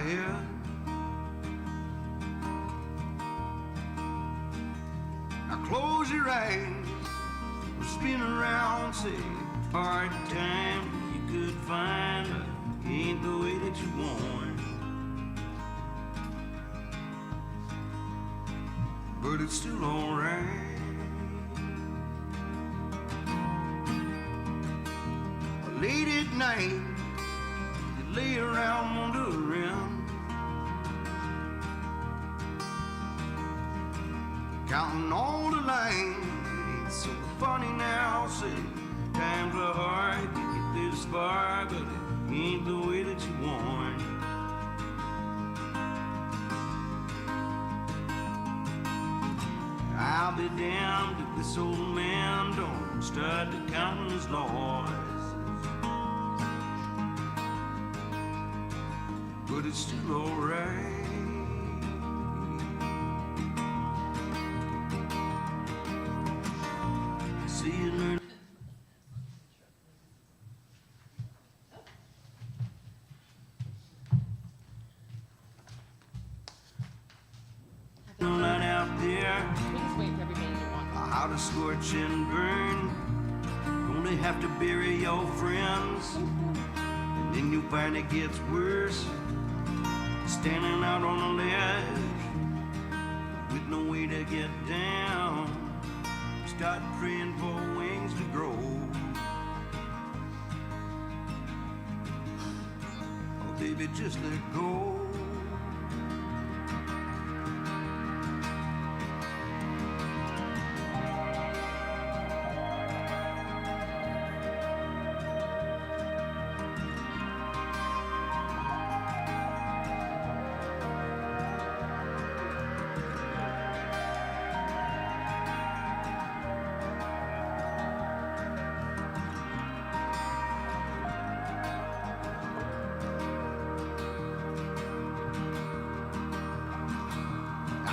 ahead. Now close your eyes, we'll spin around, say, hard time you could find, but ain't the way that you want. But it's still alright. Late at night, you lay around wondering, counting all the lines. It's so funny now, say, times are hard to get this far, but it ain't the way that you want. I'll be damned if this old man don't start to count his losses. But it's still alright. See you learn. Light out there. We just wait for everybody to walk. How to scorch and burn. Only have to bury your friends, and then you find it gets worse. Standing out on a ledge with no way to get down. Start praying for wings to grow. Oh, baby, just let go.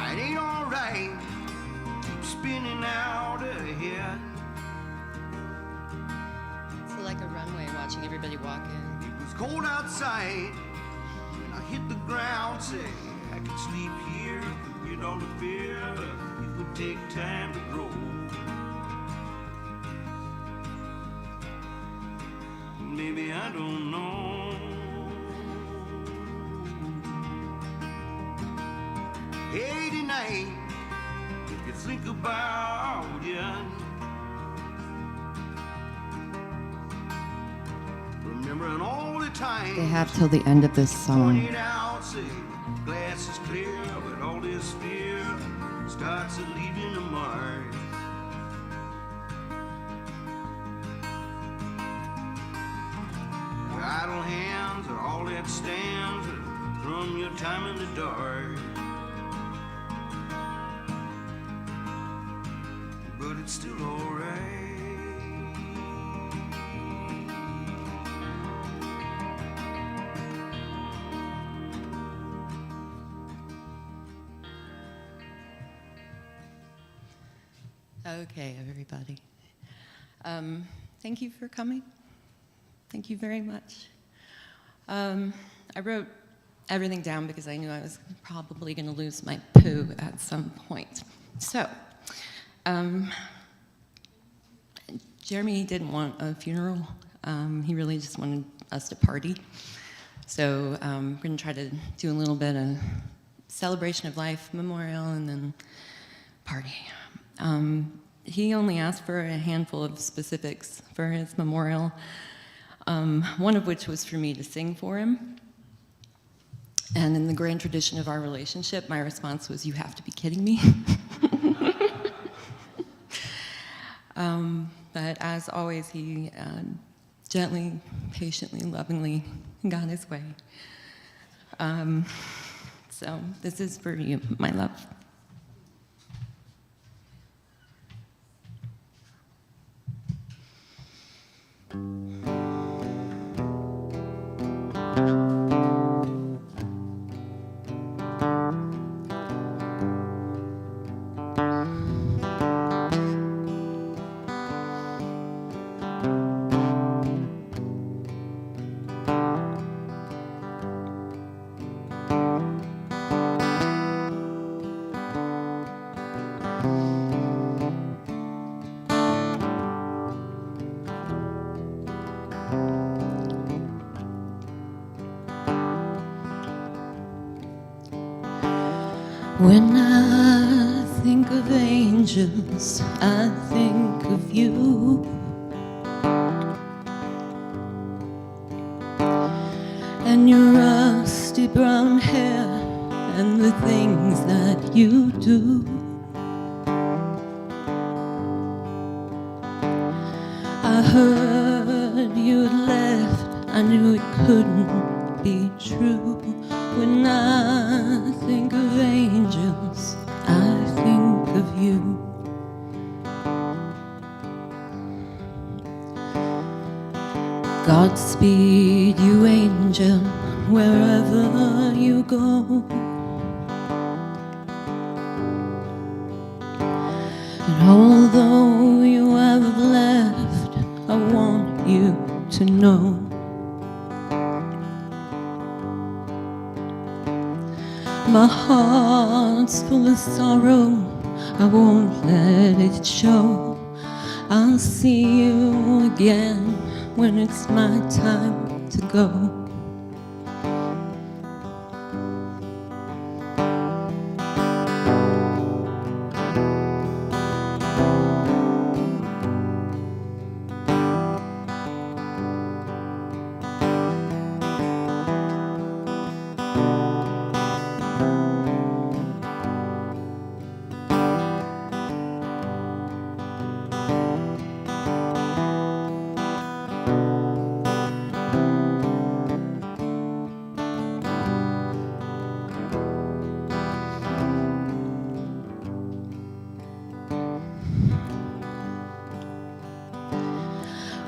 It ain't alright, keep spinning out ahead. It's like a runway watching everybody walk in. It was cold outside, and I hit the ground, say, I could sleep here, forget all the fear, it would take time to grow. Maybe I don't know. 89, if you think about it. Remembering all the time. They have till the end of this song. Pointed out, say, glass is clear, but all this fear starts to leaving a mark. Idle hands are all that stands from your time in the dark. But it's still alright. Okay, everybody. Thank you for coming. Thank you very much. I wrote everything down because I knew I was probably going to lose my poo at some point. So, Jeremy didn't want a funeral. He really just wanted us to party. So we're going to try to do a little bit of celebration of life, memorial, and then party. He only asked for a handful of specifics for his memorial, one of which was for me to sing for him. And in the grand tradition of our relationship, my response was, "You have to be kidding me." But as always, he gently, patiently, lovingly got his way. So this is for you, my love. When I think of angels, I think of you. And your rusty brown hair and the things that you do. I heard you'd left, I knew it couldn't be true. When I think of angels, I think of you. Godspeed, you angel, wherever you go. And although you have left, I want you to know my heart's full of sorrow, I won't let it show. I'll see you again when it's my time to go.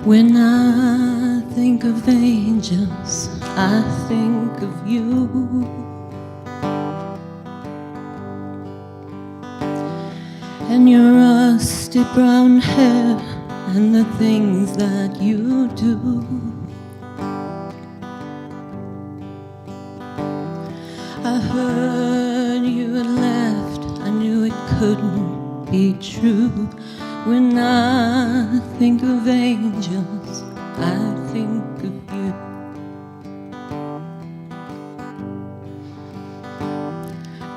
When I think of angels, I think of you. And your rusty brown hair and the things that you do. I heard you had left, I knew it couldn't be true. When I think of angels, I think of you.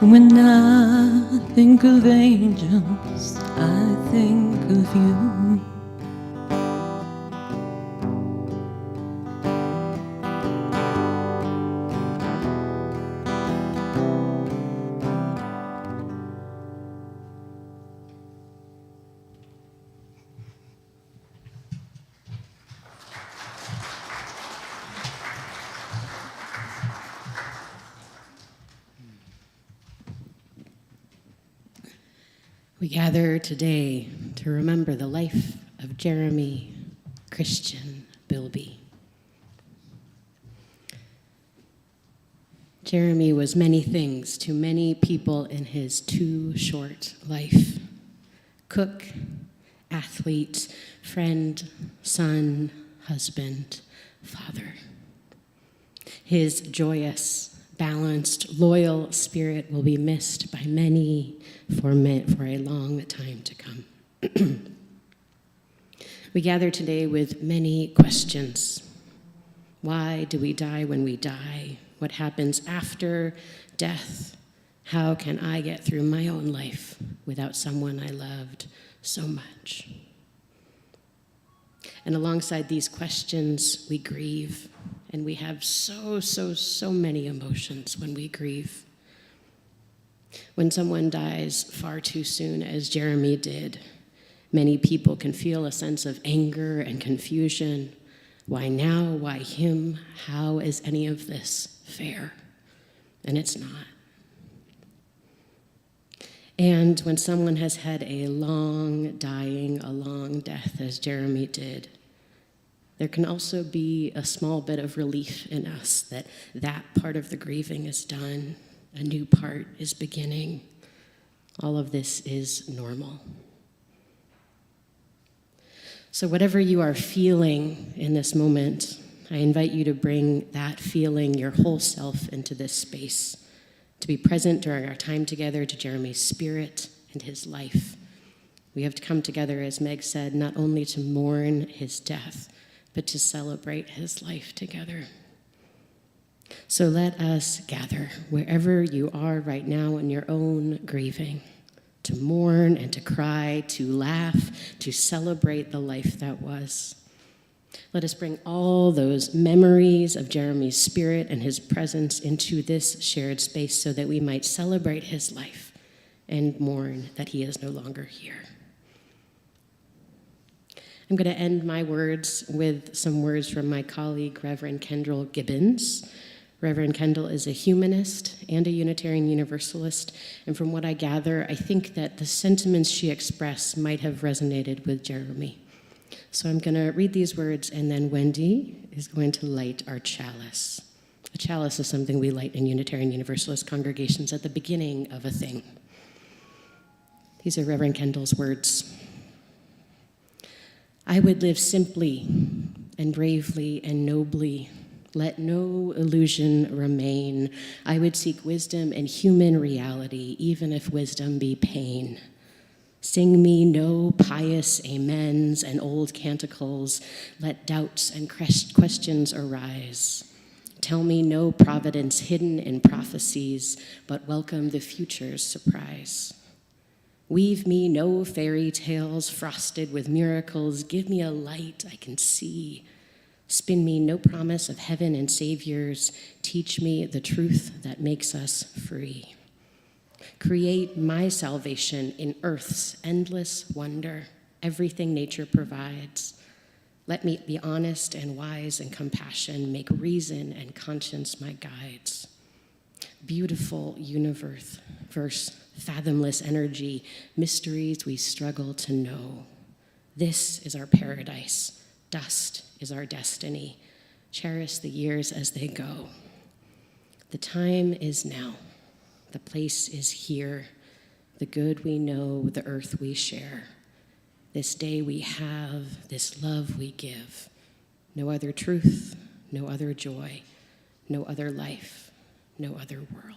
When I think of angels, I think of you. We gather today to remember the life of Jeremy Christian Bilby. Jeremy was many things to many people in his too short life. Cook, athlete, friend, son, husband, father. His joyous, balanced, loyal spirit will be missed by many for a long time to come. We gather today with many questions. Why do we die when we die? What happens after death? How can I get through my own life without someone I loved so much? And alongside these questions, we grieve. And we have so many emotions when we grieve. When someone dies far too soon, as Jeremy did, many people can feel a sense of anger and confusion. Why now? Why him? How is any of this fair? And it's not. And when someone has had a long dying, a long death, as Jeremy did, there can also be a small bit of relief in us that that part of the grieving is done, a new part is beginning. All of this is normal. So whatever you are feeling in this moment, I invite you to bring that feeling, your whole self, into this space, to be present during our time together to Jeremy's spirit and his life. We have to come together, as Meg said, not only to mourn his death, but to celebrate his life together. So let us gather wherever you are right now in your own grieving, to mourn and to cry, to laugh, to celebrate the life that was. Let us bring all those memories of Jeremy's spirit and his presence into this shared space so that we might celebrate his life and mourn that he is no longer here. I'm going to end my words with some words from my colleague, Reverend Kendall Gibbons. Reverend Kendall is a humanist and a Unitarian Universalist, and from what I gather, I think that the sentiments she expressed might have resonated with Jeremy. So I'm going to read these words, and then Wendy is going to light our chalice. A chalice is something we light in Unitarian Universalist congregations at the beginning of a thing. These are Reverend Kendall's words. I would live simply and bravely and nobly. Let no illusion remain. I would seek wisdom and human reality, even if wisdom be pain. Sing me no pious amens and old canticles. Let doubts and questions arise. Tell me no providence hidden in prophecies, but welcome the future's surprise. Weave me no fairy tales frosted with miracles. Give me a light I can see. Spin me no promise of heaven and saviors. Teach me the truth that makes us free. Create my salvation in earth's endless wonder, everything nature provides. Let me be honest and wise and compassion, make reason and conscience my guides. Beautiful universe, fathomless energy, mysteries we struggle to know. This is our paradise. Dust is our destiny. Cherish the years as they go. The time is now. The place is here. The good we know, the earth we share. This day we have, this love we give. No other truth, no other joy, no other life, no other world.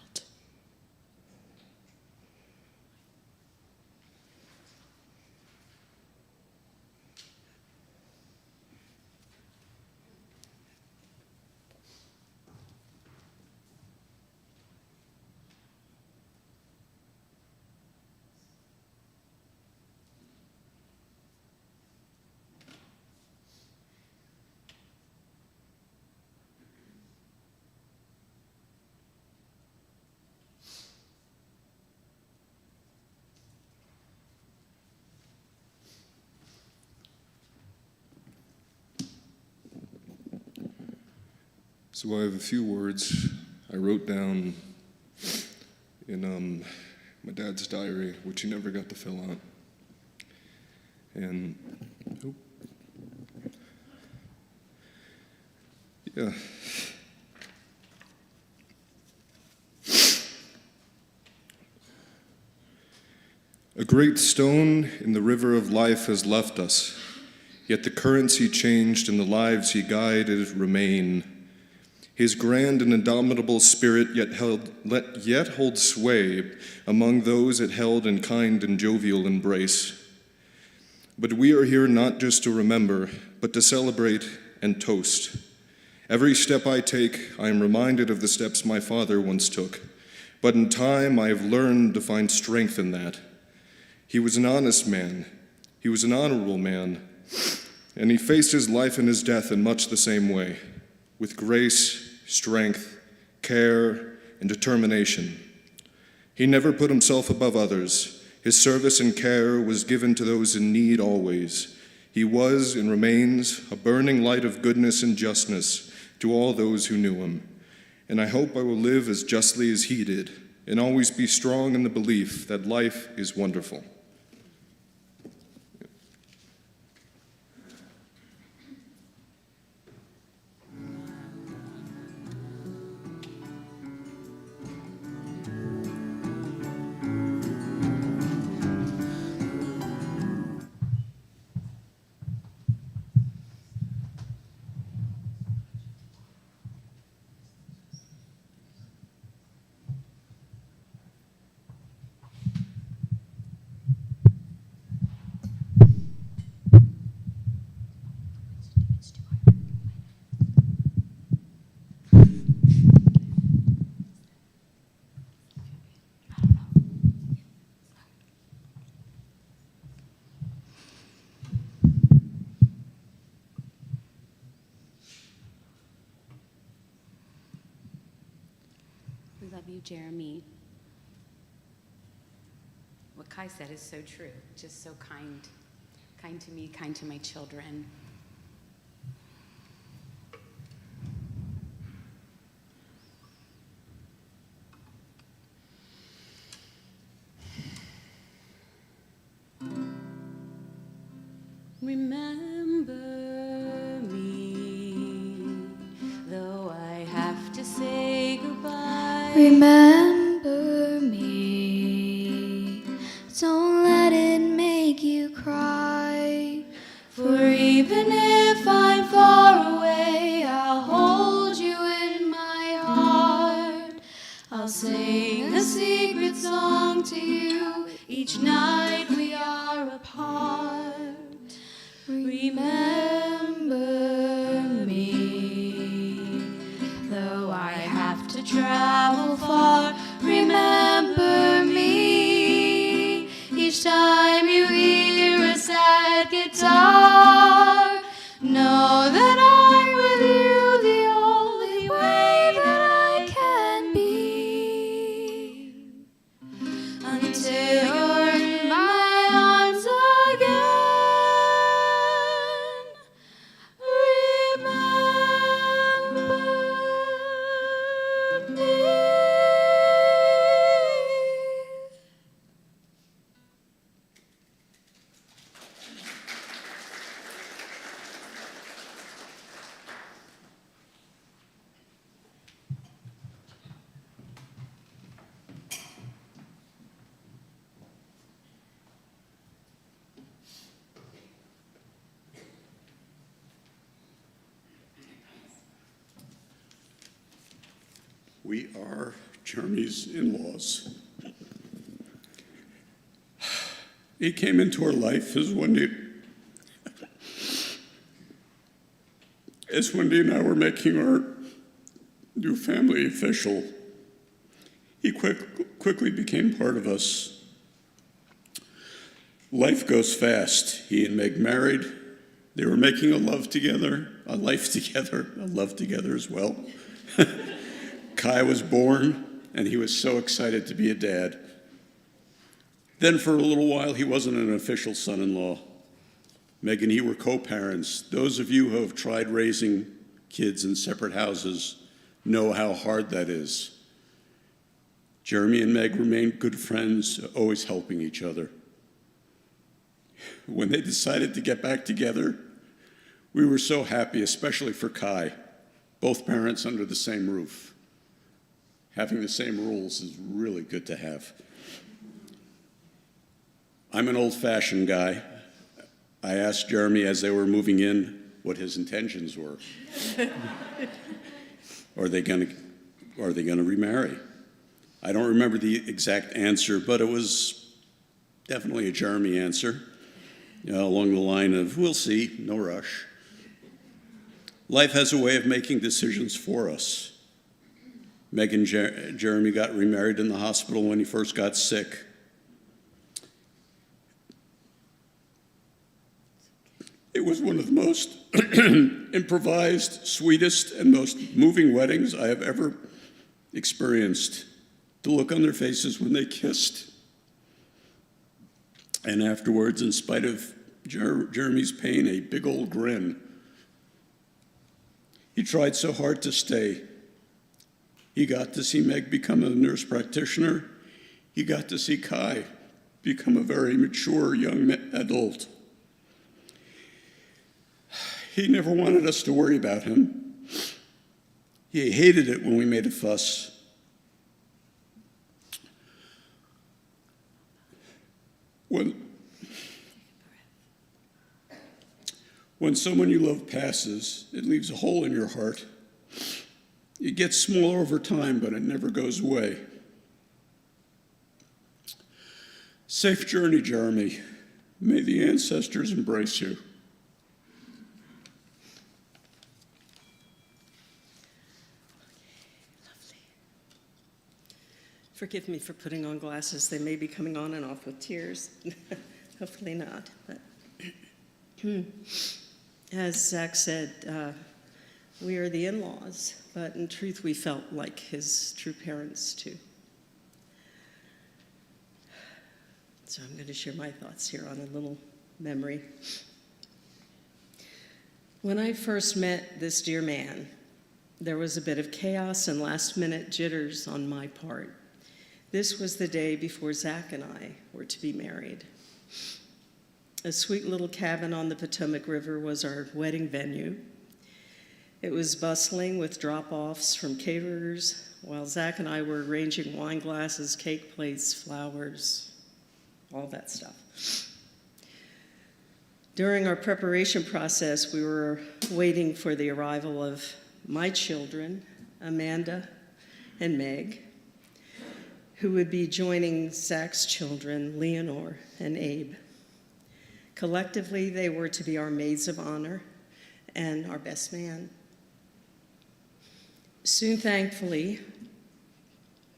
So I have a few words I wrote down in my dad's diary, which he never got to fill out. And, yeah. A great stone in the river of life has left us, yet the currents he changed and the lives he guided remain. His grand and indomitable spirit yet holds sway among those it held in kind and jovial embrace. But we are here not just to remember, but to celebrate and toast. Every step I take, I am reminded of the steps my father once took. But in time, I have learned to find strength in that. He was an honest man. He was an honorable man. And he faced his life and his death in much the same way, with grace, strength, care, and determination. He never put himself above others. His service and care was given to those in need always. He was and remains a burning light of goodness and justness to all those who knew him. And I hope I will live as justly as he did, and always be strong in the belief that life is wonderful. you, Jeremy. What Kai said is so true. Just so kind. Kind to me, kind to my children. Remember me, though I have to say goodbye. Remember me, don't let it make you cry. For even if I'm far away, I'll hold you in my heart. I'll sing a secret song to you each night we are apart. Remember me, though I have to travel far. Remember me, each time you hear a sad guitar. Know that I'm with you the only way that I can be, until you're in my arms again. We are Jeremy's in-laws. He came into our life as Wendy and I were making our new family official. He quickly became part of us. Life goes fast. He and Meg married. They were making a life together, a love together as well. Kai was born, and he was so excited to be a dad. Then for a little while, he wasn't an official son-in-law. Meg and he were co-parents. Those of you who have tried raising kids in separate houses know how hard that is. Jeremy and Meg remained good friends, always helping each other. When they decided to get back together, we were so happy, especially for Kai, both parents under the same roof. Having the same rules is really good to have. I'm an old-fashioned guy. I asked Jeremy as they were moving in what his intentions were. Are they going to remarry? I don't remember the exact answer, but it was definitely a Jeremy answer, along the line of, we'll see, no rush. Life has a way of making decisions for us. Meg and Jeremy got remarried in the hospital when he first got sick. It was one of the most improvised, sweetest, and most moving weddings I have ever experienced. The look on their faces when they kissed. And afterwards, in spite of Jeremy's pain, a big old grin. He tried so hard to stay. He got to see Meg become a nurse practitioner. He got to see Kai become a very mature young adult. He never wanted us to worry about him. He hated it when we made a fuss. When someone you love passes, it leaves a hole in your heart. It gets smaller over time, but it never goes away. Safe journey, Jeremy. May the ancestors embrace you. Forgive me for putting on glasses. They may be coming on and off with tears. Hopefully not. But as Zach said, we are the in-laws, but in truth we felt like his true parents too. So I'm going to share my thoughts here on a little memory. When I first met this dear man, there was a bit of chaos and last-minute jitters on my part. This was the day before Zach and I were to be married. A sweet little cabin on the Potomac River was our wedding venue. It was bustling with drop-offs from caterers, while Zach and I were arranging wine glasses, cake plates, flowers, all that stuff. During our preparation process, we were waiting for the arrival of my children, Amanda and Meg, who would be joining Zach's children, Leonore and Abe. Collectively, they were to be our maids of honor and our best man. Soon, thankfully,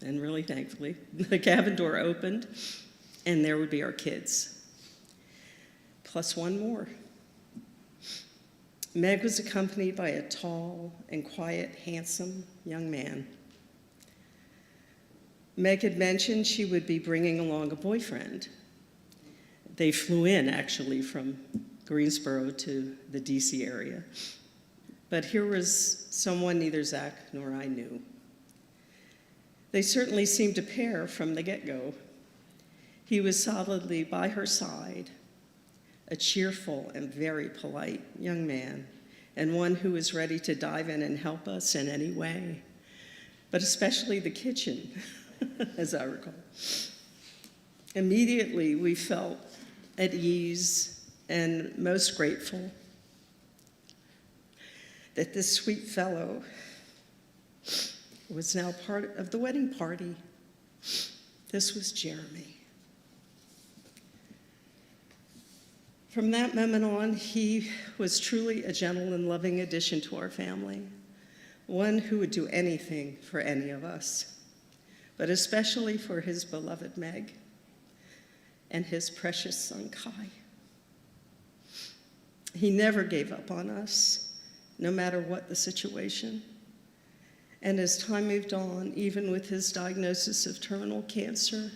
and really thankfully, the cabin door opened, and there would be our kids, plus one more. Meg was accompanied by a tall and quiet, handsome young man. Meg had mentioned she would be bringing along a boyfriend. They flew in, actually, from Greensboro to the DC area. But here was someone neither Zach nor I knew. They certainly seemed a pair from the get-go. He was solidly by her side, a cheerful and very polite young man, and one who was ready to dive in and help us in any way, but especially the kitchen, as I recall. Immediately, we felt at ease and most grateful that this sweet fellow was now part of the wedding party. This was Jeremy. From that moment on, he was truly a gentle and loving addition to our family, one who would do anything for any of us, but especially for his beloved Meg and his precious son, Kai. He never gave up on us, no matter what the situation. And as time moved on, even with his diagnosis of terminal cancer,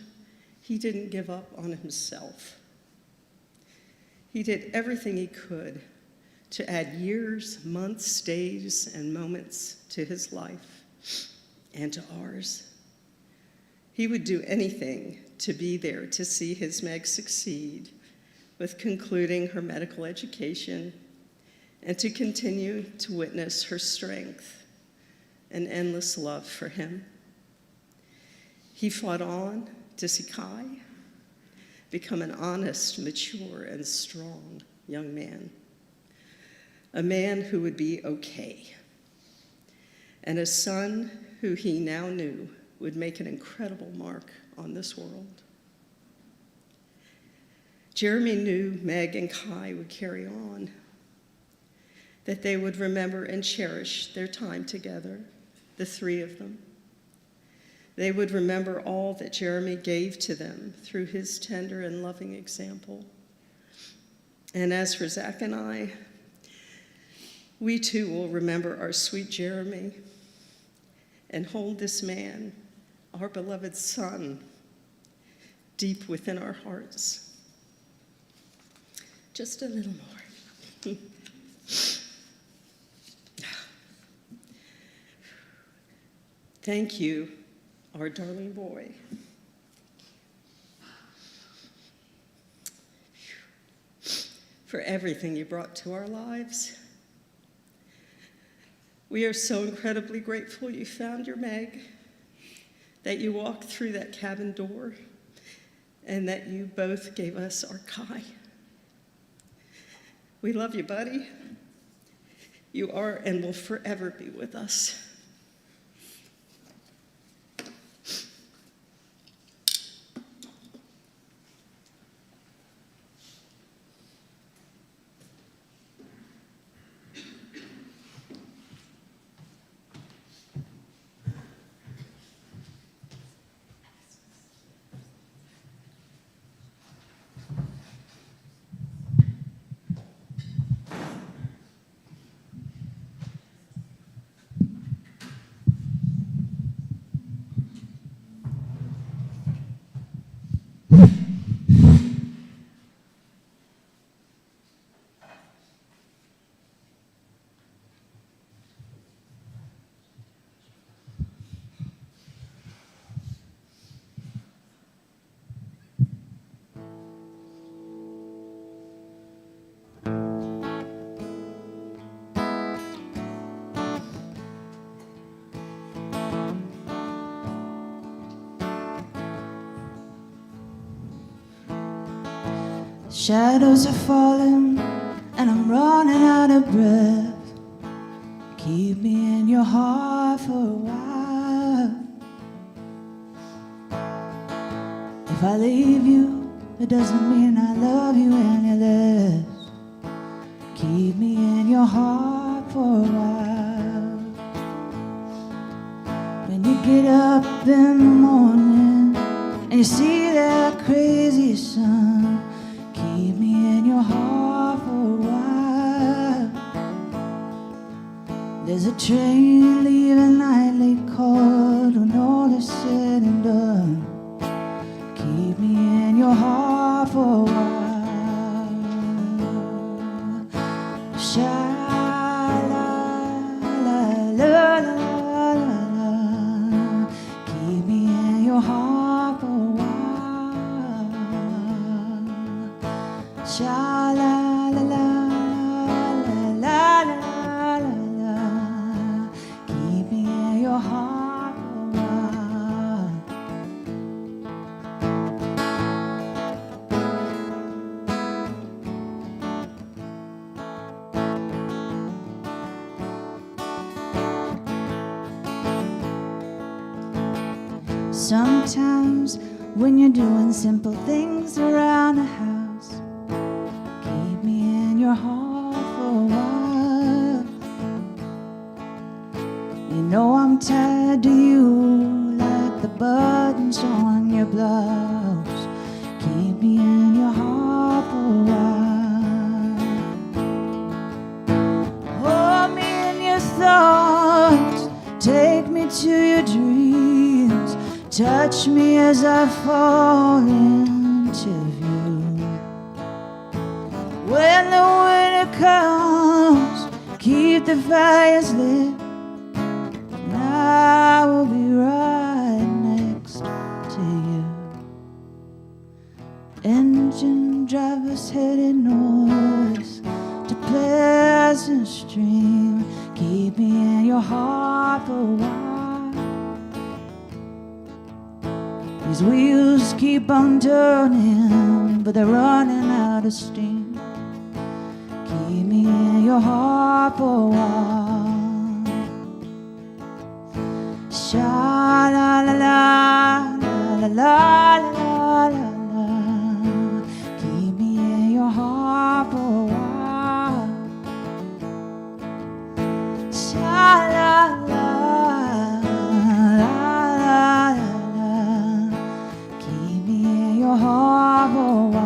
he didn't give up on himself. He did everything he could to add years, months, days, and moments to his life and to ours. He would do anything to be there to see his Meg succeed with concluding her medical education and to continue to witness her strength and endless love for him. He fought on to see Kai become an honest, mature, and strong young man, a man who would be okay, and a son who he now knew would make an incredible mark on this world. Jeremy knew Meg and Kai would carry on, that they would remember and cherish their time together, the three of them. They would remember all that Jeremy gave to them through his tender and loving example. And as for Zach and I, we too will remember our sweet Jeremy and hold this man, our beloved son, deep within our hearts. Just a little more. Thank you, our darling boy. For everything you brought to our lives. We are so incredibly grateful you found your Meg, that you walked through that cabin door, and that you both gave us our Kai. We love you, buddy. You are and will forever be with us. Shadows are falling and I'm running out of breath. Keep me in your heart for a while. If I leave you, it doesn't mean I love you any less. Keep me in your heart for a while. When you get up in the morning and you see that crazy sun, keep me in your heart for a while. There's a train leaving nightly cold when all is said and done. Keep me in your heart for a while. Sha-la-la-la-la-la. Keep me in your heart for a while. Sha-la-la-la-la-la-la. Keep me in your heart for a while. Sometimes when you're doing simple things around the house, keep me in your heart for a while. You know I'm tied to you like the buttons on your blouse. Keep me in your heart for a while. Hold me in your thoughts, take me to your dreams. Touch me as I fall into view. When the winter comes, keep the fires lit, and I will be right next to you. Engine drivers headed north to Pleasant Stream. Keep me in your heart for a while. These wheels keep on turning, but they're running out of steam. Keep me in your heart for a while. Sha-la-la-la-la-la-la-la-la. Keep me in your heart for a while. Sha-la-la-la-la-la. Keep me in your heart for a while.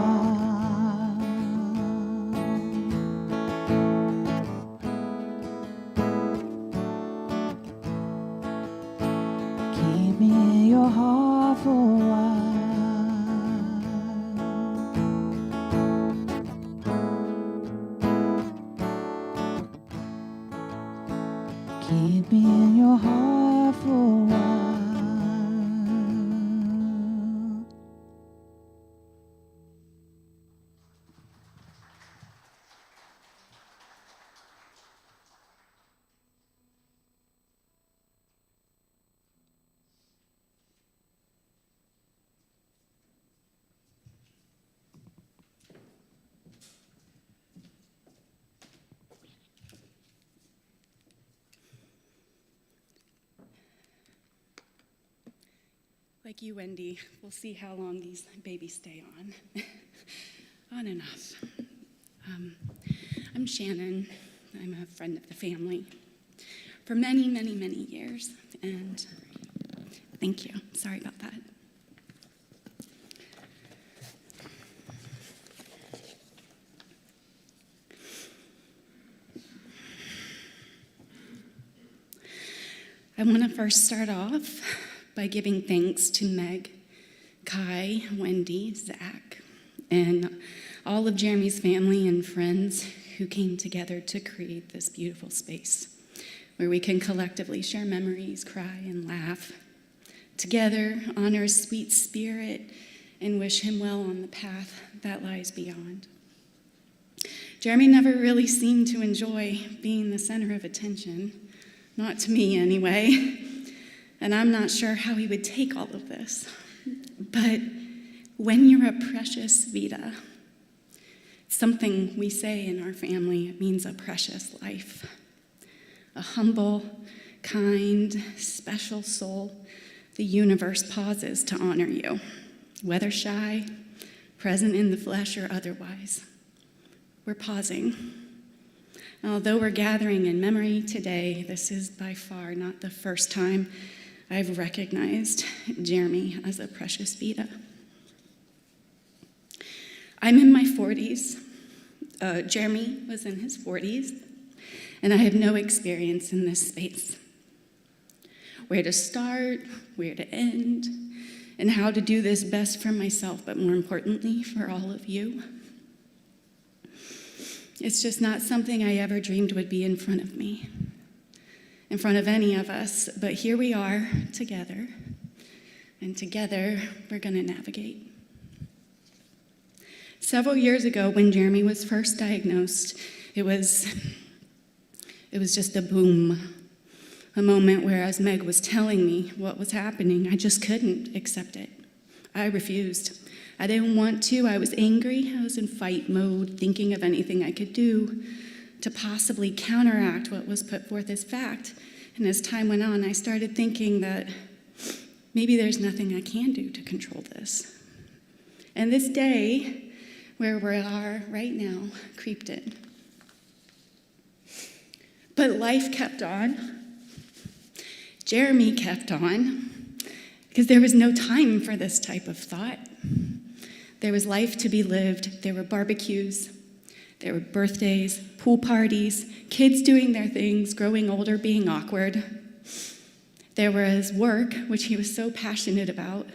Keep me in your heart for a while. Keep me in your heart for a while. Like you, Wendy, we'll see how long these babies stay on. On and off. I'm Shannon. I'm a friend of the family for many, many, many years. And thank you. Sorry about that. I want to first start off by giving thanks to Meg, Kai, Wendy, Zach, and all of Jeremy's family and friends who came together to create this beautiful space where we can collectively share memories, cry, and laugh. Together, honor his sweet spirit and wish him well on the path that lies beyond. Jeremy never really seemed to enjoy being the center of attention, not to me anyway. And I'm not sure how he would take all of this. But when you're a precious Vita, something we say in our family. It means a precious life. A humble, kind, special soul. The universe pauses to honor you, whether shy, present in the flesh, or otherwise. We're pausing. Although we're gathering in memory today, this is by far not the first time I've recognized Jeremy as a precious Vita. I'm in my 40s. Jeremy was in his 40s, and I have no experience in this space. Where to start, where to end, and how to do this best for myself, but more importantly, for all of you. It's just not something I ever dreamed would be in front of me, in front of any of us, but here we are together, and together we're gonna navigate. Several years ago, when Jeremy was first diagnosed, it was just a boom. A moment where, as Meg was telling me what was happening, I just couldn't accept it. I refused. I didn't want to. I was angry. I was in fight mode, thinking of anything I could do to possibly counteract what was put forth as fact. And as time went on, I started thinking that maybe there's nothing I can do to control this. And this day, where we are right now, creeped in. But life kept on. Jeremy kept on, because there was no time for this type of thought. There was life to be lived. There were barbecues. There were birthdays, pool parties, kids doing their things, growing older, being awkward. There was work, which he was so passionate about.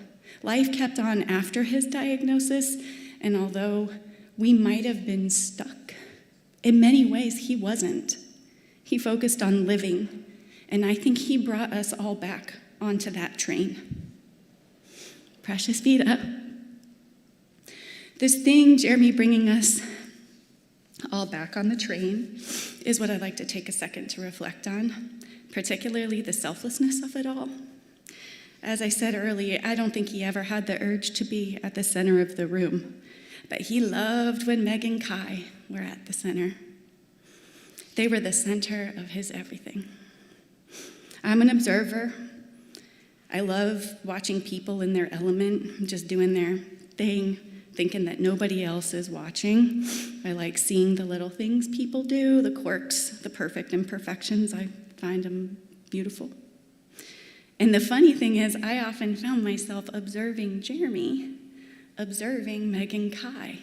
Life kept on after his diagnosis, and although we might have been stuck, in many ways he wasn't. He focused on living. And I think he brought us all back onto that train. Precious Vita. This thing, Jeremy bringing us all back on the train, is what I'd like to take a second to reflect on, particularly the selflessness of it all. As I said earlier, I don't think he ever had the urge to be at the center of the room, but he loved when Meg and Kai were at the center. They were the center of his everything. I'm an observer. I love watching people in their element, just doing their thing, thinking that nobody else is watching. I like seeing the little things people do, the quirks, the perfect imperfections. I find them beautiful. And the funny thing is, I often found myself observing Jeremy, observing Meg and Kai.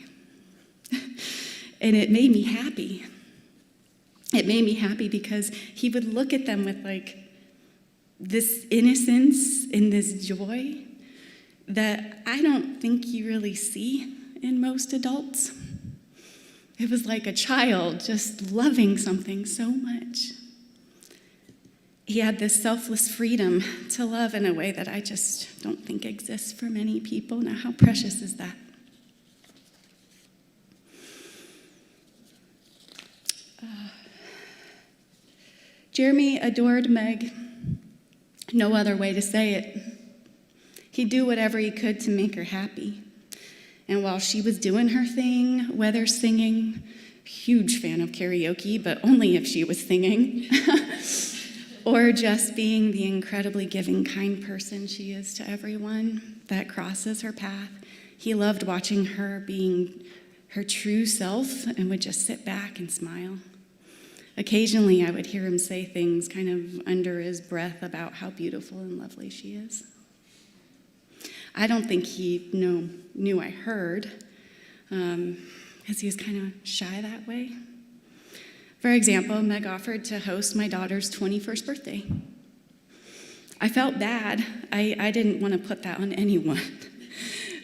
And it made me happy. It made me happy because he would look at them with this innocence and this joy that I don't think you really see in most adults. It was like a child just loving something so much. He had this selfless freedom to love in a way that I just don't think exists for many people. Now, how precious is that? Jeremy adored Meg. No other way to say it. He'd do whatever he could to make her happy. And while she was doing her thing, whether singing, huge fan of karaoke, but only if she was singing, or just being the incredibly giving, kind person she is to everyone that crosses her path, he loved watching her being her true self and would just sit back and smile. Occasionally, I would hear him say things kind of under his breath about how beautiful and lovely she is. I don't think he knew I heard, because he was kind of shy that way. For example, Meg offered to host my daughter's 21st birthday. I felt bad. I didn't want to put that on anyone.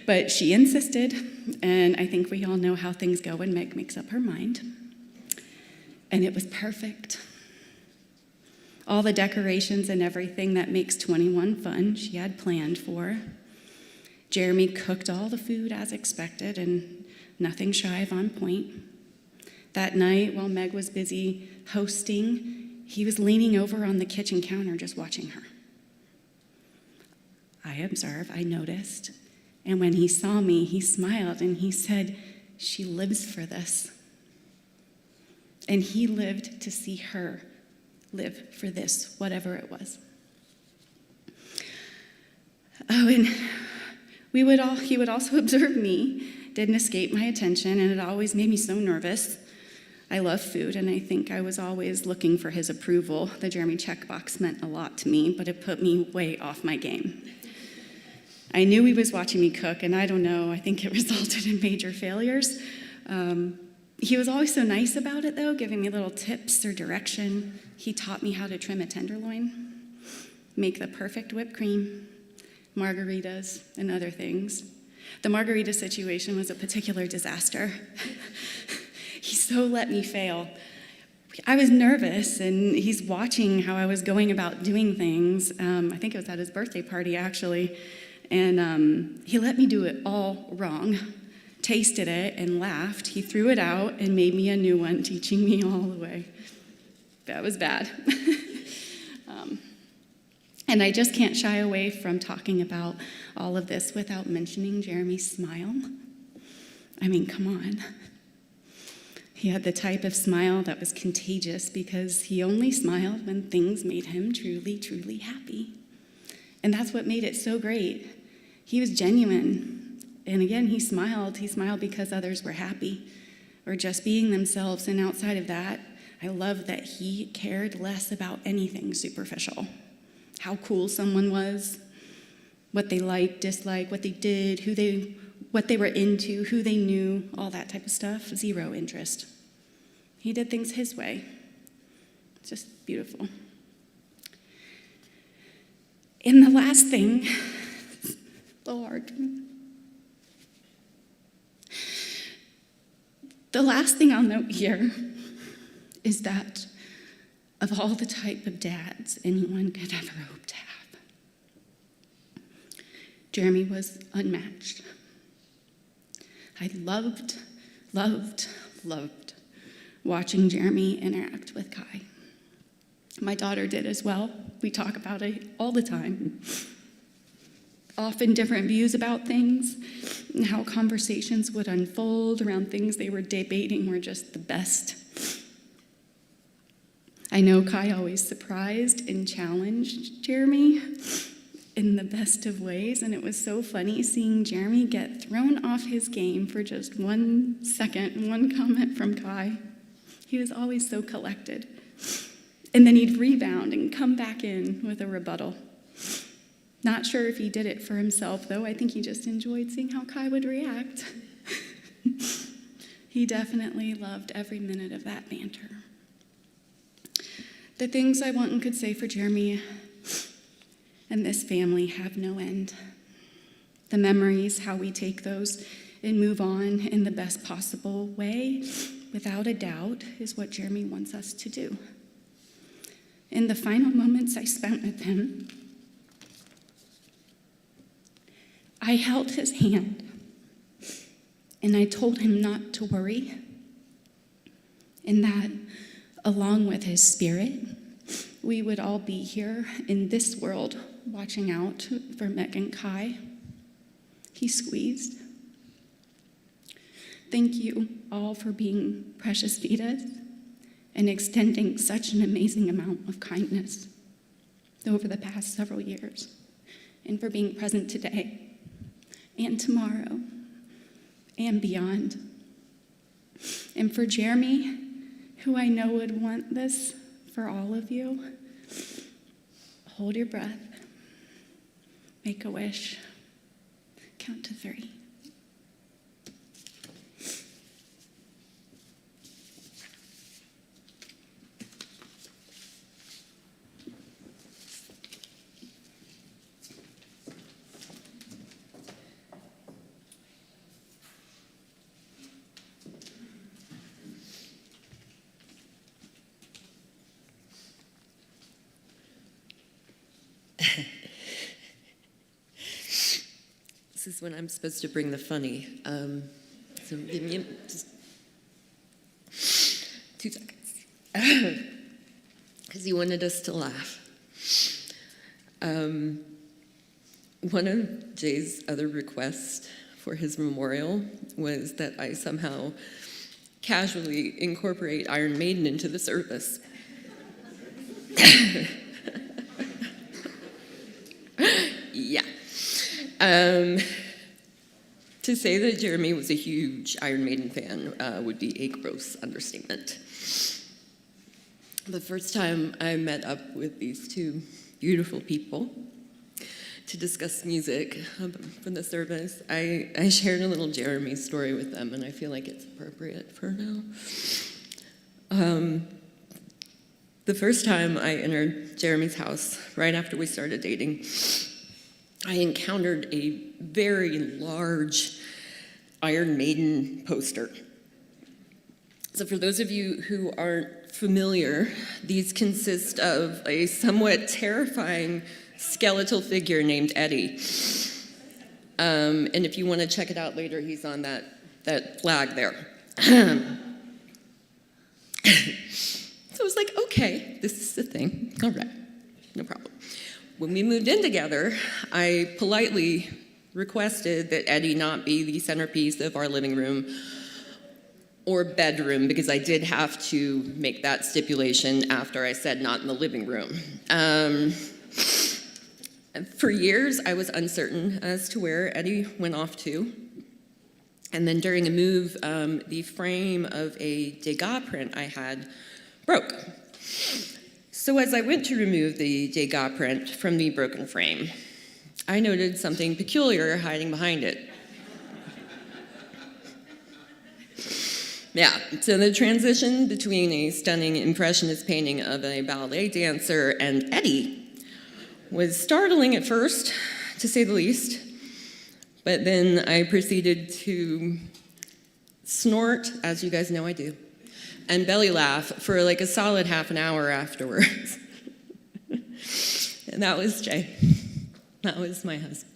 But she insisted, and I think we all know how things go when Meg makes up her mind. And it was perfect. All the decorations and everything that makes 21 fun she had planned for. Jeremy cooked all the food as expected and nothing shy of on point. That night, while Meg was busy hosting, he was leaning over on the kitchen counter just watching her. I observed, I noticed, and when he saw me, he smiled and he said, she lives for this. And he lived to see her live for this, whatever it was. Oh, and he would also observe me, didn't escape my attention, and it always made me so nervous. I love food, and I think I was always looking for his approval. The Jeremy checkbox meant a lot to me, but it put me way off my game. I knew he was watching me cook, and I don't know, I think it resulted in major failures. He was always so nice about it, though, giving me little tips or direction. He taught me how to trim a tenderloin, make the perfect whipped cream, margaritas, and other things. The margarita situation was a particular disaster. He so let me fail. I was nervous, and he's watching how I was going about doing things. I think it was at his birthday party, actually. And he let me do it all wrong, tasted it, and laughed. He threw it out and made me a new one, teaching me all the way. That was bad. And I just can't shy away from talking about all of this without mentioning Jeremy's smile. I mean, come on. He had the type of smile that was contagious because he only smiled when things made him truly, truly happy. And that's what made it so great. He was genuine. And again, he smiled. He smiled because others were happy or just being themselves. And outside of that, I love that he cared less about anything superficial. How cool someone was, what they liked, disliked, what they did, what they were into, who they knew, all that type of stuff. Zero interest. He did things his way. It's just beautiful. And the last thing, so hard. The last thing I'll note here is that of all the type of dads anyone could ever hope to have, Jeremy was unmatched. I loved watching Jeremy interact with Kai. My daughter did as well. We talk about it all the time. Often different views about things, and how conversations would unfold around things they were debating were just the best. I know Kai always surprised and challenged Jeremy in the best of ways, and it was so funny seeing Jeremy get thrown off his game for just 1 second, one comment from Kai. He was always so collected. And then he'd rebound and come back in with a rebuttal. Not sure if he did it for himself, though. I think he just enjoyed seeing how Kai would react. He definitely loved every minute of that banter. The things I want and could say for Jeremy and this family have no end. The memories, how we take those and move on in the best possible way, without a doubt, is what Jeremy wants us to do. In the final moments I spent with him, I held his hand and I told him not to worry, and that along with his spirit, we would all be here in this world watching out for Meg and Kai. He squeezed. Thank you all for being precious Vitas and extending such an amazing amount of kindness over the past several years, and for being present today and tomorrow and beyond. And for Jeremy, who I know would want this for all of you, hold your breath, make a wish, count to 3. This is when I'm supposed to bring the funny. So give me just 2 seconds. Because he wanted us to laugh. One of Jay's other requests for his memorial was that I somehow casually incorporate Iron Maiden into the service. Yeah. To say that Jeremy was a huge Iron Maiden fan would be a gross understatement. The first time I met up with these two beautiful people to discuss music for the service, I shared a little Jeremy story with them, and I feel like it's appropriate for now. The first time I entered Jeremy's house, right after we started dating, I encountered a very large Iron Maiden poster. So for those of you who aren't familiar, these consist of a somewhat terrifying skeletal figure named Eddie. And if you want to check it out later, he's on that flag there. So I was like, okay, this is the thing. All right, no problem. When we moved in together, I politely requested that Eddie not be the centerpiece of our living room or bedroom, because I did have to make that stipulation after I said not in the living room. For years, I was uncertain as to where Eddie went off to. And then during a move, the frame of a Degas print I had broke. So as I went to remove the Degas print from the broken frame, I noted something peculiar hiding behind it. Yeah, so the transition between a stunning impressionist painting of a ballet dancer and Eddie was startling at first, to say the least, but then I proceeded to snort, as you guys know I do, and belly laugh for like a solid half an hour afterwards. And that was Jay. That was my husband.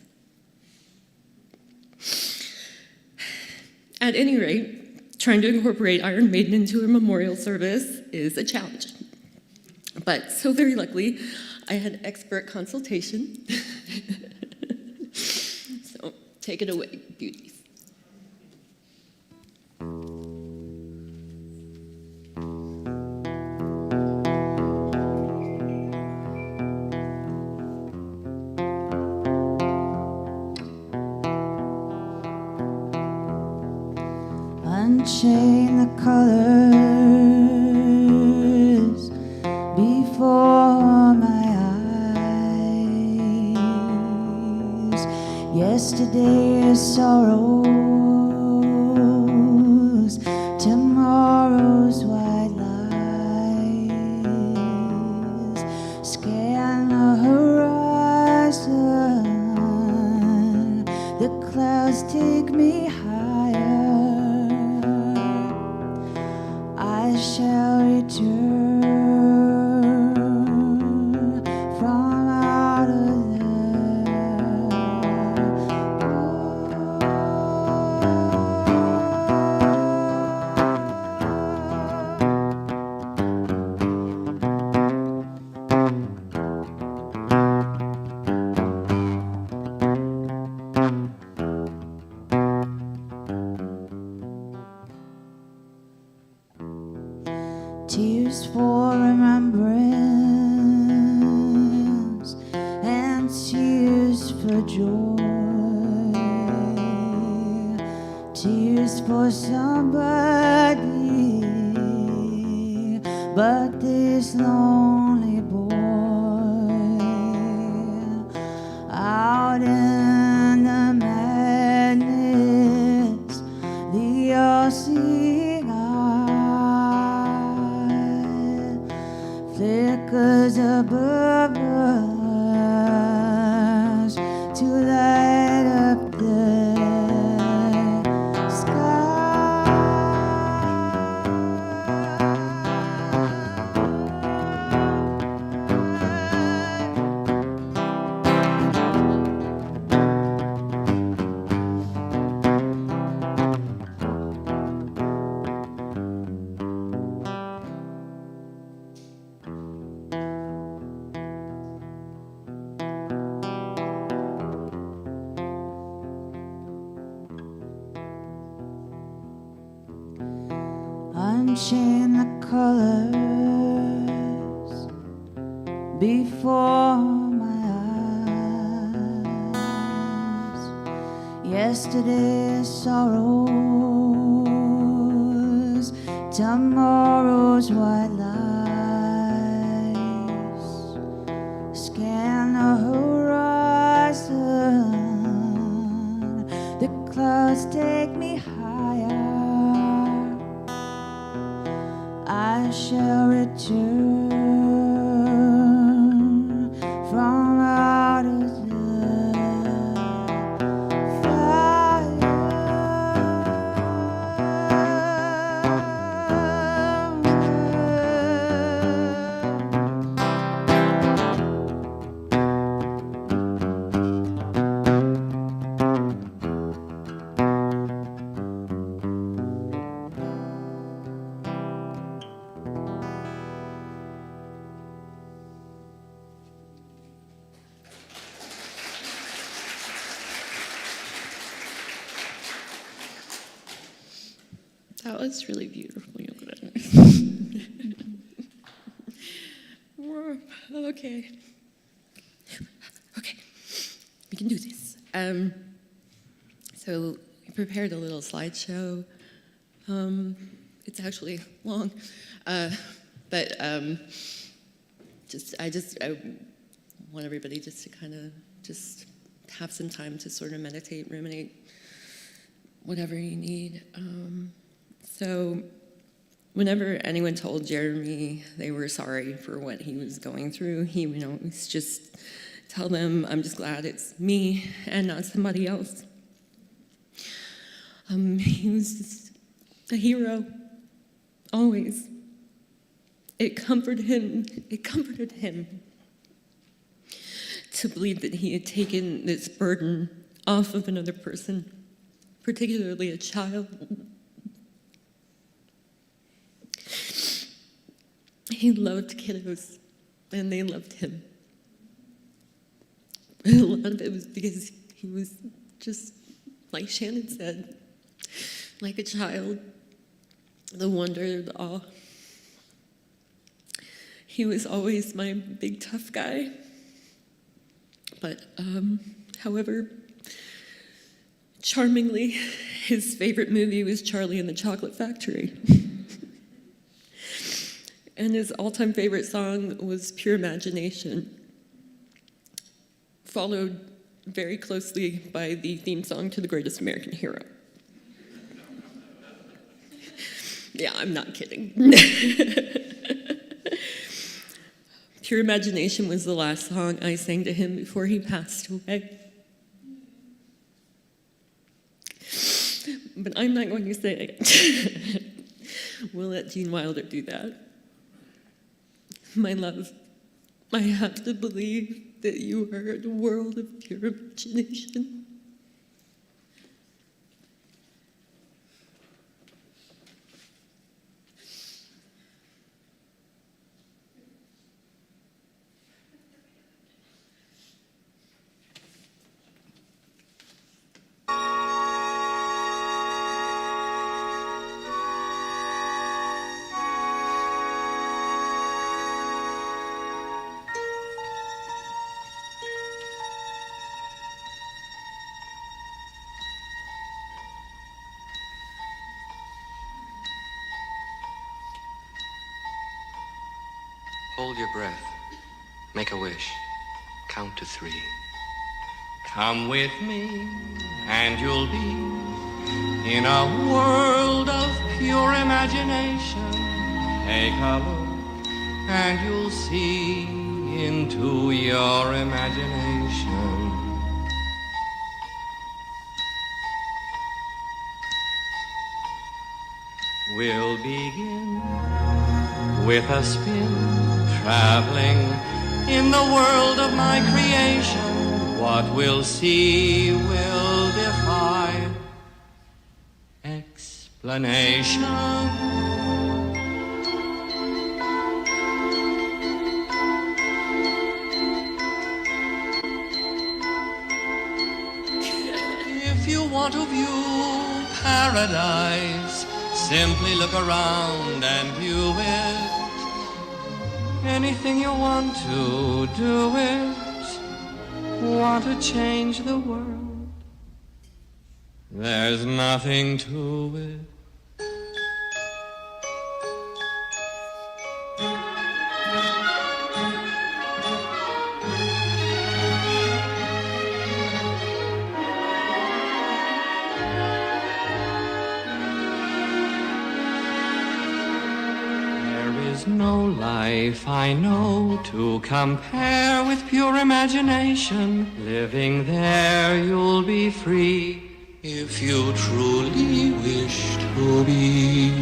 At any rate, trying to incorporate Iron Maiden into a memorial service is a challenge. But so very luckily, I had expert consultation. So take it away, beauties. Unchain the colors before my eyes. Yesterday's sorrows, tomorrow's white lies. Scan the horizon, the clouds take me higher. I shall return from out of tears for remembrance and tears for joy, tears for somebody but this lonely boy out in the madness, the all-seeing eye flickers above us to light up the sky. chain the colors before my eyes. Yesterday's sorrows, tomorrow's white lies. Scan the horizon, the clouds take me higher. I shall return from out of the That was really beautiful. Okay. Okay. We can do this. So we prepared a little slideshow. It's actually long, but I want everybody just to kind of just have some time to sort of meditate, ruminate, whatever you need. So whenever anyone told Jeremy they were sorry for what he was going through, he would always just tell them, I'm just glad it's me and not somebody else. He was just a hero, always. It comforted him to believe that he had taken this burden off of another person, particularly a child. He loved kiddos, and they loved him. And a lot of it was because he was just, like Shannon said, like a child, the wonder, the awe. He was always my big tough guy. But, however, charmingly, his favorite movie was Charlie and the Chocolate Factory. And his all-time favorite song was Pure Imagination, followed very closely by the theme song to The Greatest American Hero. Yeah, I'm not kidding. Pure Imagination was the last song I sang to him before he passed away. But I'm not going to say it. We'll let Gene Wilder do that. My love, I have to believe that you are in a world of pure imagination. Hold your breath. Make a wish. Count to 3. Come with me, and you'll be in a world of pure imagination. Take a look, and you'll see into your imagination. We'll begin with a spin, traveling in the world of my creation. What we'll see will defy explanation. If you want to view paradise, Simply look around and view it. Anything you want to do it. Want to change the world. There's nothing to it. No life I know to compare with pure imagination. Living there you'll be free if you truly wish to be.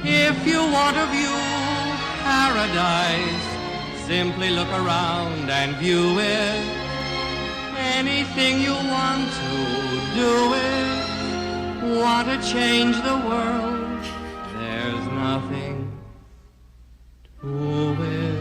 If you want to view paradise, simply look around and view it. Anything you want to do it. Want to change the world. There's nothing to it.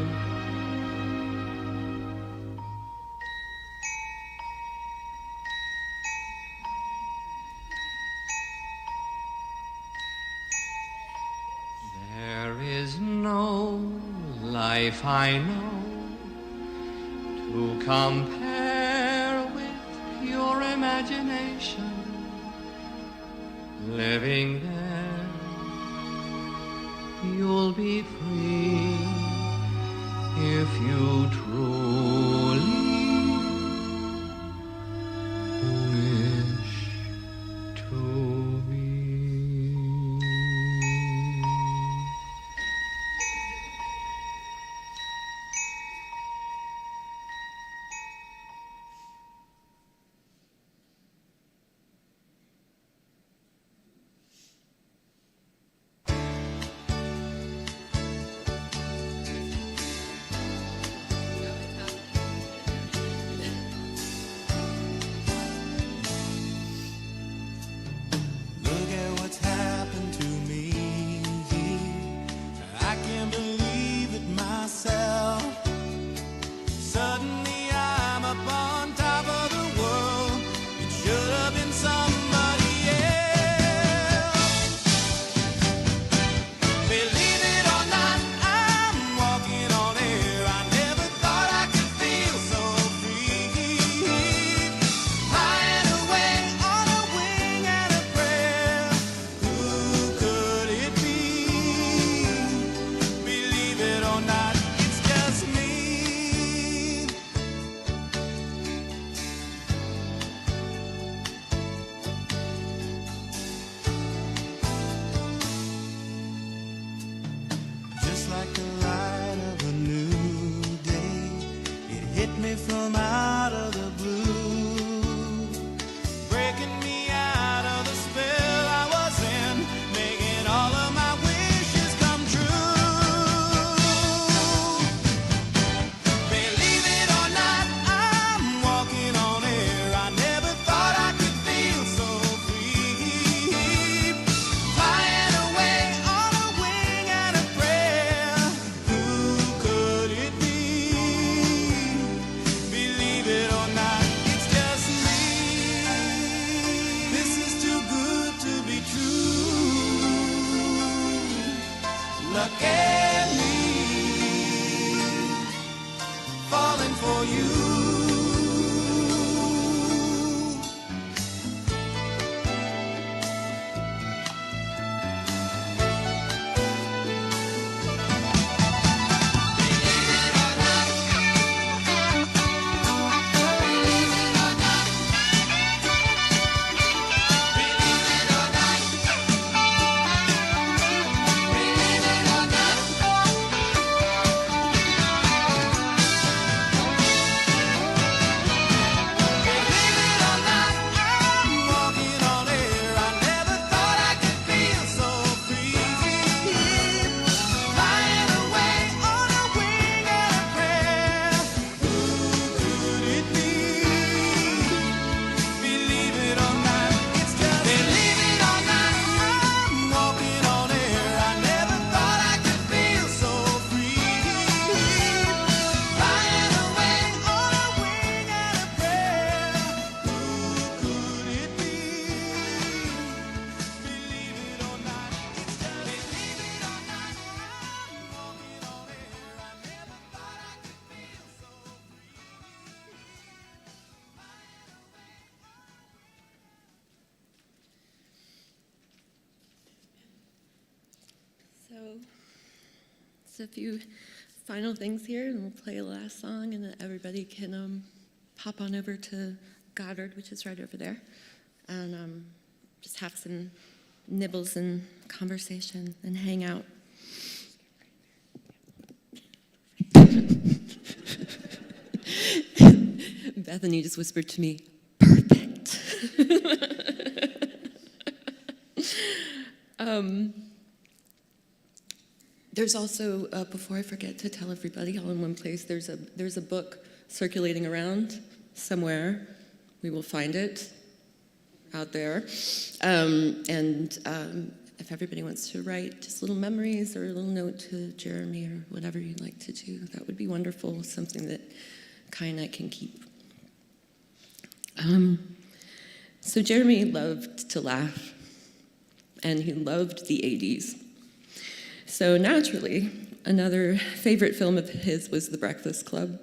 There is no life I know to compare with pure imagination. Living there, you'll be free if you truly wish to be. Look at what's happened to me. I can't believe it myself. Suddenly I'm up on top of the world. It should have been somebody else. Believe it or not, I'm walking on air. I never thought I could feel so free. Flying away on a wing and a prayer. Who could it be? Believe it or not, it's just me. Just like the light of a new day, it hit me from out of the blue, breaking me out of the spell I was in, making all of my wishes come true. Believe it or not, I'm walking on air. I never thought I could feel so free. Flying away on a wing and a prayer. Who could it be? a few final things here, and we'll play a last song, and then everybody can pop on over to Goddard, which is right over there, and just have some nibbles and conversation and hang out. Bethany just whispered to me, "Perfect." There's also, before I forget to tell everybody all in one place, there's a book circulating around somewhere. We will find it out there. If everybody wants to write just little memories or a little note to Jeremy or whatever you'd like to do, that would be wonderful, something that Kai and I can keep. So Jeremy loved to laugh, and he loved the 80s. So naturally, another favorite film of his was The Breakfast Club.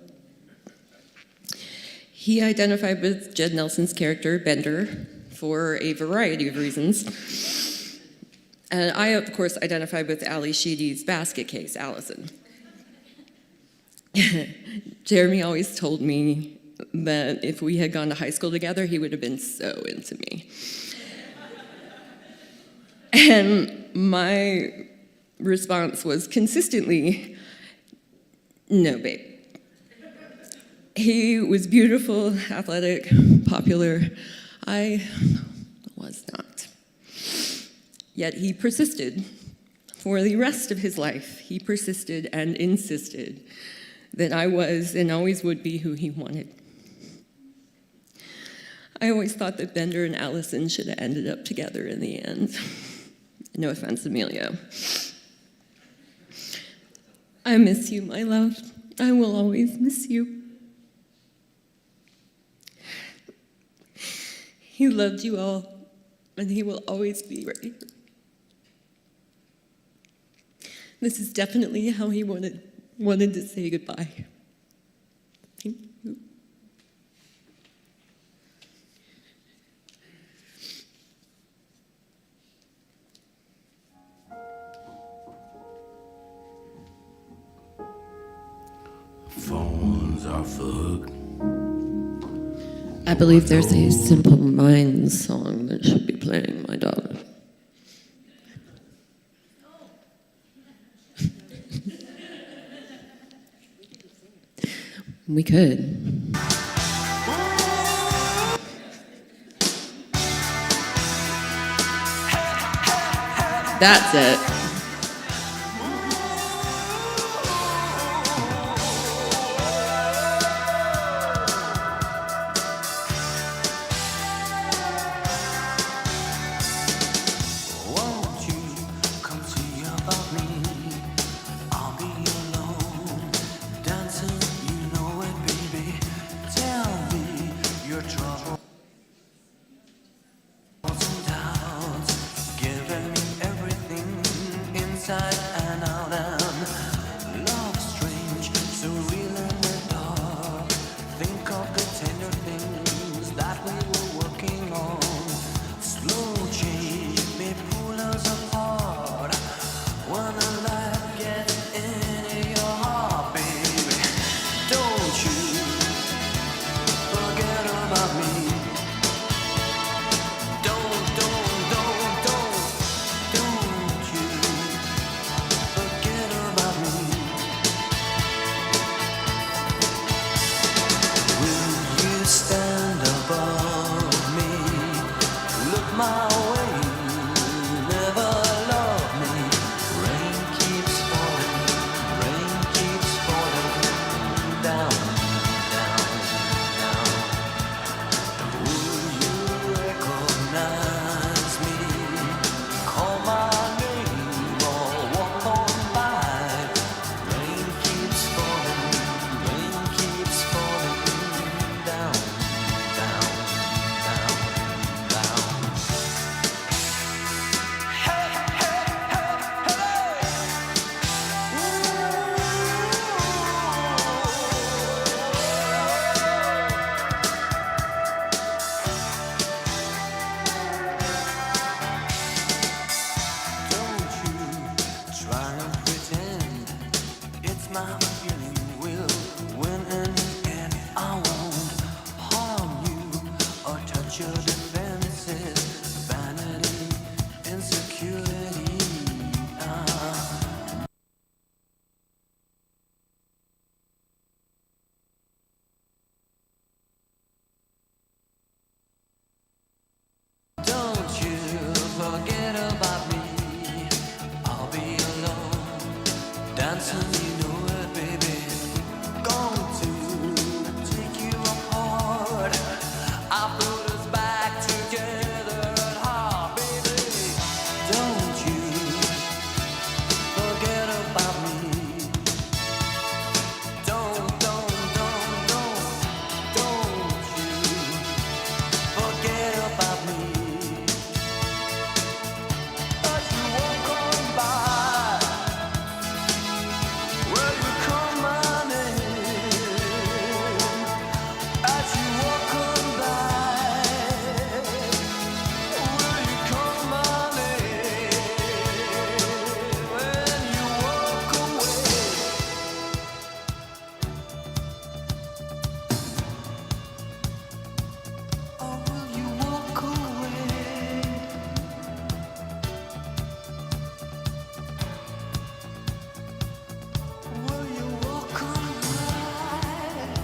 He identified with Jed Nelson's character, Bender, for a variety of reasons. And I, of course, identified with Ali Sheedy's basket case, Allison. Jeremy always told me that if we had gone to high school together, he would have been so into me. And my response was consistently, "No, babe." He was beautiful, athletic, popular. I was not. Yet he persisted. For the rest of his life, he persisted and insisted that I was and always would be who he wanted. I always thought that Bender and Allison should have ended up together in the end. No offense, Emilio. I miss you, my love. I will always miss you. He loved you all, and he will always be right here. This is definitely how he wanted to say goodbye. Thank you. Phones are fucked. I believe there's a Simple Minds song that should be playing, my daughter. We could. That's it. Won't you come see about me? I'll be alone, dancing, you know it, baby. Tell me your troubles and doubts, giving me everything my feeling will win in the end. I won't harm you or touch your defenses. Vanity, insecurity. Don't you forget about me. I'll be alone, dancing, you know it, baby. Going to take you apart. I put us back together at heart, baby. Don't you forget about me. Don't you forget about me. As you walk on by, will you call my name? As you walk on by, will you call my name? When you walk away, or will you walk away? Will you walk on by?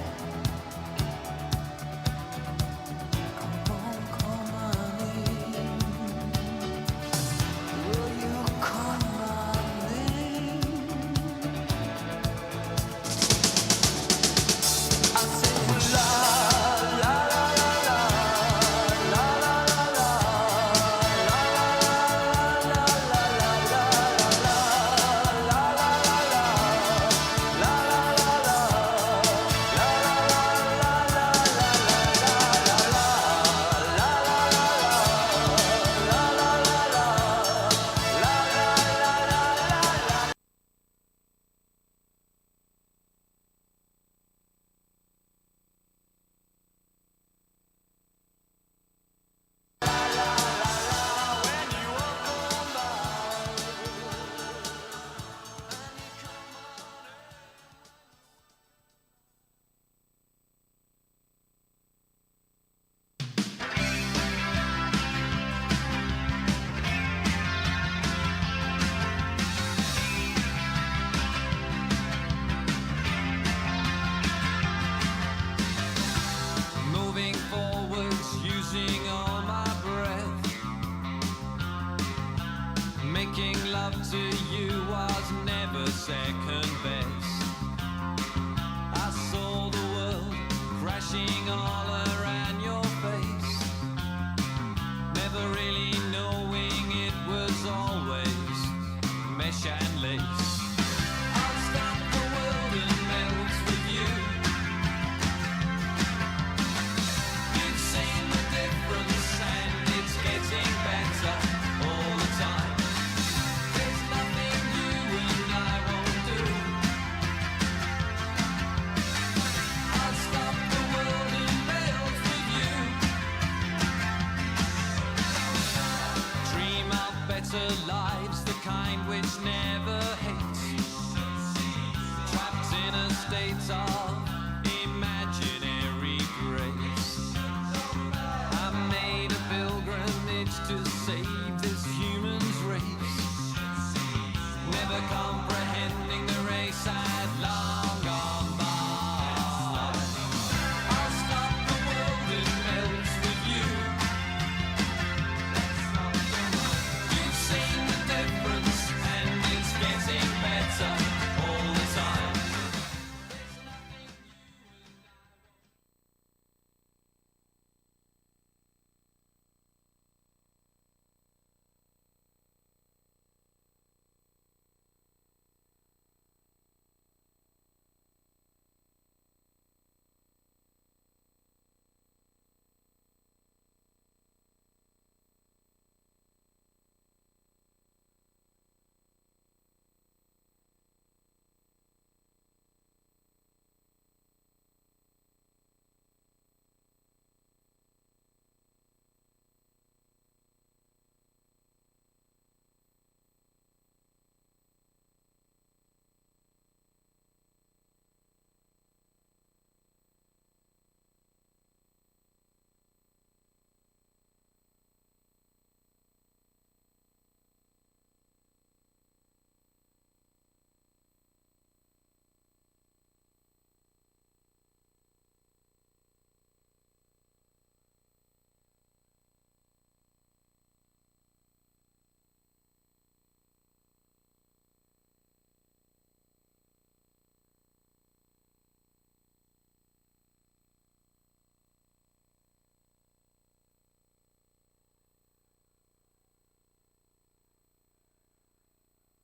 Come on, call my name. Will you call my name? I say la la la la la la la la la moving forwards, using all my breath. Making love to you was never second best. I saw the world crashing all around your face, never really knowing it was always mesh and lace. I'll stop the world and melt with you. You've seen the difference and it's getting better all the time. There's nothing you and I won't do. I'll stop the world and melt with you. Dream of better lives, the kind which never hates. Trapped in a state of